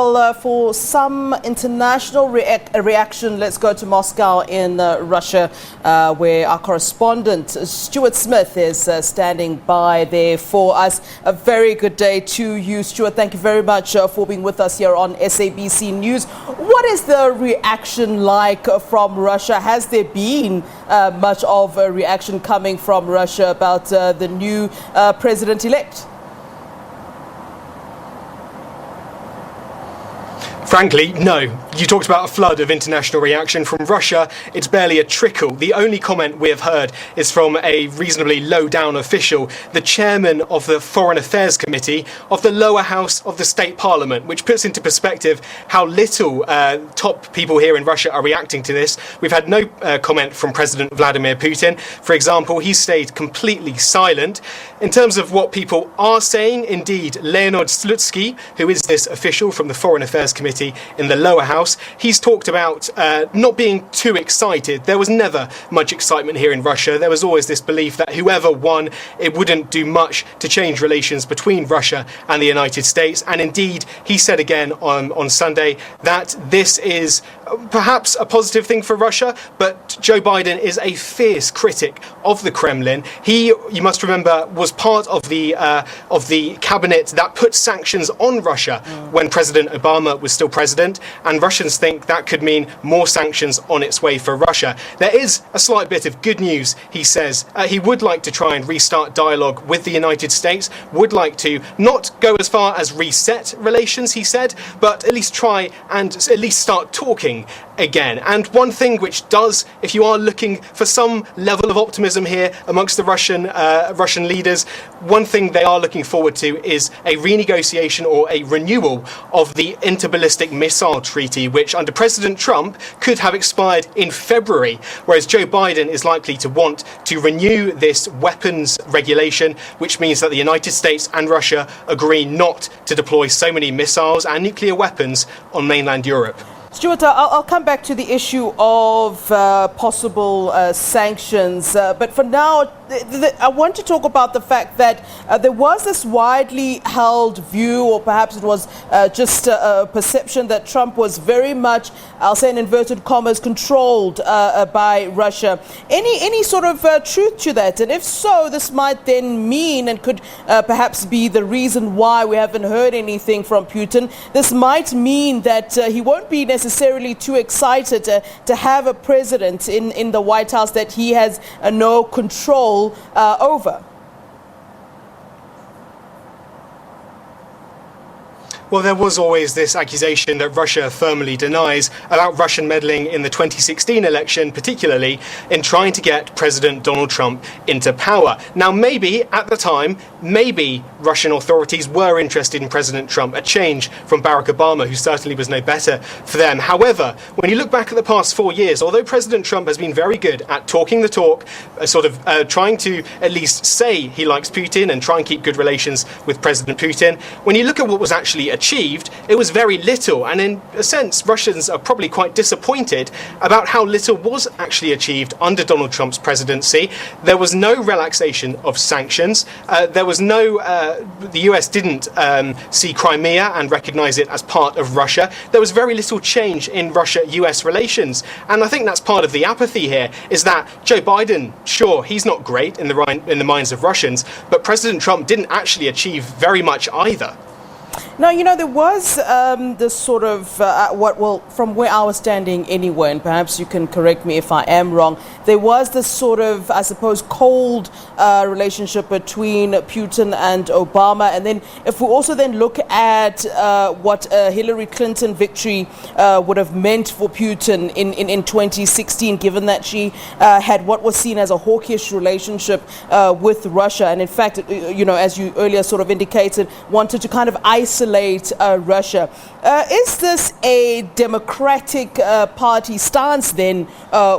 Well, for some international reaction, let's go to Moscow in Russia, where our correspondent Stuart Smith is standing by there for us. A very good day to you, Stuart. Thank you very much for being with us here on SABC News. What is the reaction like from Russia? Has there been much of a reaction coming from Russia about the new president-elect? Frankly, no. You talked about a flood of international reaction from Russia. It's barely a trickle. The only comment we have heard is from a reasonably low-down official, the chairman of the Foreign Affairs Committee of the lower house of the state parliament, which puts into perspective how little top people here in Russia are reacting to this. We've had no comment from President Vladimir Putin. For example, he stayed completely silent. In terms of what people are saying, indeed, Leonid Slutsky, who is this official from the Foreign Affairs Committee in the lower house, he's talked about not being too excited. There was never much excitement here in Russia. There was always this belief that whoever won, it wouldn't do much to change relations between Russia and the United States. And indeed, he said again on Sunday that this is perhaps a positive thing for Russia, but Joe Biden is a fierce critic of the Kremlin. He, you must remember, was part of the cabinet that put sanctions on Russia when President Obama was still president, and Russians think that could mean more sanctions on its way for Russia. There is a slight bit of good news, he says. He would like to try and restart dialogue with the United States, would like to not go as far as reset relations, he said, but at least try and at least start talking again. And one thing which does, if you are looking for some level of optimism here amongst the Russian leaders, one thing they are looking forward to is a renegotiation or a renewal of the interballistic missile treaty, which under President Trump could have expired in February, whereas Joe Biden is likely to want to renew this weapons regulation, which means that the United States and Russia agree not to deploy so many missiles and nuclear weapons on mainland Europe. Stuart, I'll come back to the issue of possible sanctions, but for now, I want to talk about the fact that there was this widely held view, or perhaps it was just a perception, that Trump was very much, I'll say in inverted commas, controlled by Russia. Any sort of truth to that? And if so, this might then mean, and could perhaps be the reason why we haven't heard anything from Putin, this might mean that he won't be necessarily too excited to have a president in the White House that he has no control over. Well, there was always this accusation that Russia firmly denies about Russian meddling in the 2016 election, particularly in trying to get President Donald Trump into power. Now, maybe at the time, maybe Russian authorities were interested in President Trump, a change from Barack Obama, who certainly was no better for them. However, when you look back at the past 4 years, although President Trump has been very good at talking the talk, trying to at least say he likes Putin and try and keep good relations with President Putin, when you look at what was actually achieved, it was very little, and in a sense Russians are probably quite disappointed about how little was actually achieved under Donald Trump's presidency. There was no relaxation of sanctions. There was no the US didn't see Crimea and recognize it as part of Russia. There was very little change in Russia-US relations, and I think that's part of the apathy here, is that Joe Biden, sure, he's not great in the minds of Russians, but President Trump didn't actually achieve very much either. Now, you know, there was this sort of, from where I was standing anyway, and perhaps you can correct me if I am wrong, there was this sort of, I suppose, cold relationship between Putin and Obama. And then if we also then look at what Hillary Clinton victory would have meant for Putin in 2016, given that she had what was seen as a hawkish relationship with Russia. And in fact, you know, as you earlier sort of indicated, wanted to kind of isolate Russia. Is this a Democratic Party stance then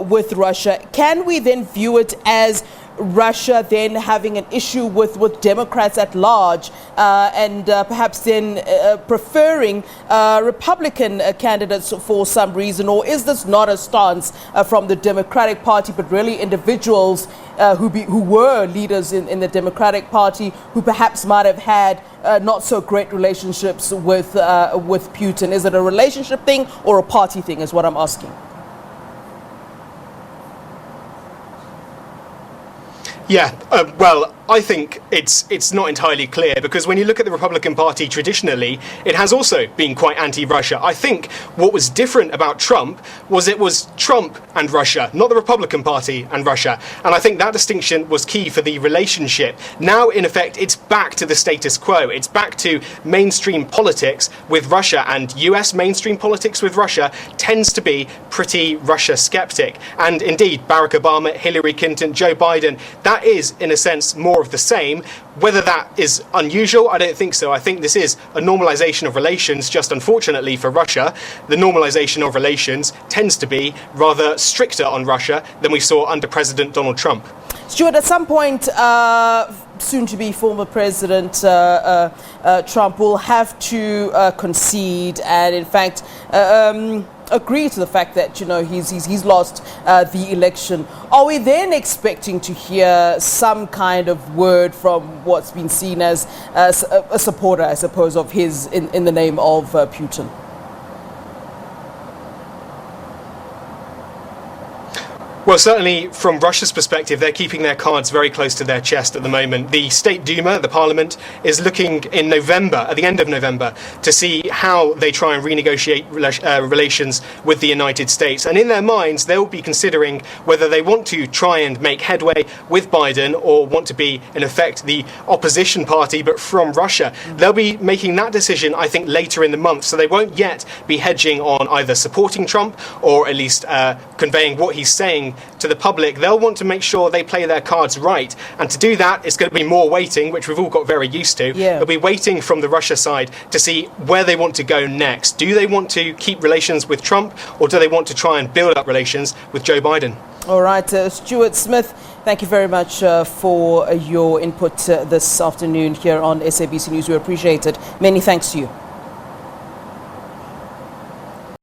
with Russia? Can we then view it as Russia then having an issue with Democrats at large and perhaps then preferring Republican candidates for some reason? Or is this not a stance from the Democratic Party, but really individuals who were leaders in the Democratic Party, who perhaps might have had not so great relationships with Putin? Is it a relationship thing or a party thing, is what I'm asking. Yeah, well, I think it's not entirely clear, because when you look at the Republican Party traditionally, it has also been quite anti-Russia. I think what was different about Trump was it was Trump and Russia, not the Republican Party and Russia. And I think that distinction was key for the relationship. Now, in effect, it's back to the status quo. It's back to mainstream politics with Russia, and US mainstream politics with Russia tends to be pretty Russia skeptic. And indeed, Barack Obama, Hillary Clinton, Joe Biden, that is, in a sense, more of the same. Whether that is unusual, I don't think so. I think this is a normalization of relations. Just unfortunately for Russia, the normalization of relations tends to be rather stricter on Russia than we saw under President Donald Trump. Stuart, at some point, soon-to-be former President Trump will have to concede and, in fact, agree to the fact that, you know, he's lost the election. Are we then expecting to hear some kind of word from what's been seen as a supporter, I suppose, of his in the name of Putin? Well, certainly from Russia's perspective, they're keeping their cards very close to their chest at the moment. The State Duma, the parliament, is looking in November, at the end of November, to see how they try and renegotiate relations with the United States. And in their minds, they'll be considering whether they want to try and make headway with Biden or want to be, in effect, the opposition party, but from Russia. They'll be making that decision, I think, later in the month. So they won't yet be hedging on either supporting Trump or at least conveying what he's saying to the public. They'll want to make sure they play their cards right, and to do that it's going to be more waiting, which we've all got very used to. They'll be waiting from the Russia side to see where they want to go next. Do they want to keep relations with Trump, or do they want to try and build up relations with Joe Biden? All right, Stuart Smith, thank you very much for your input this afternoon here on SABC News. We appreciate it. Many thanks to you.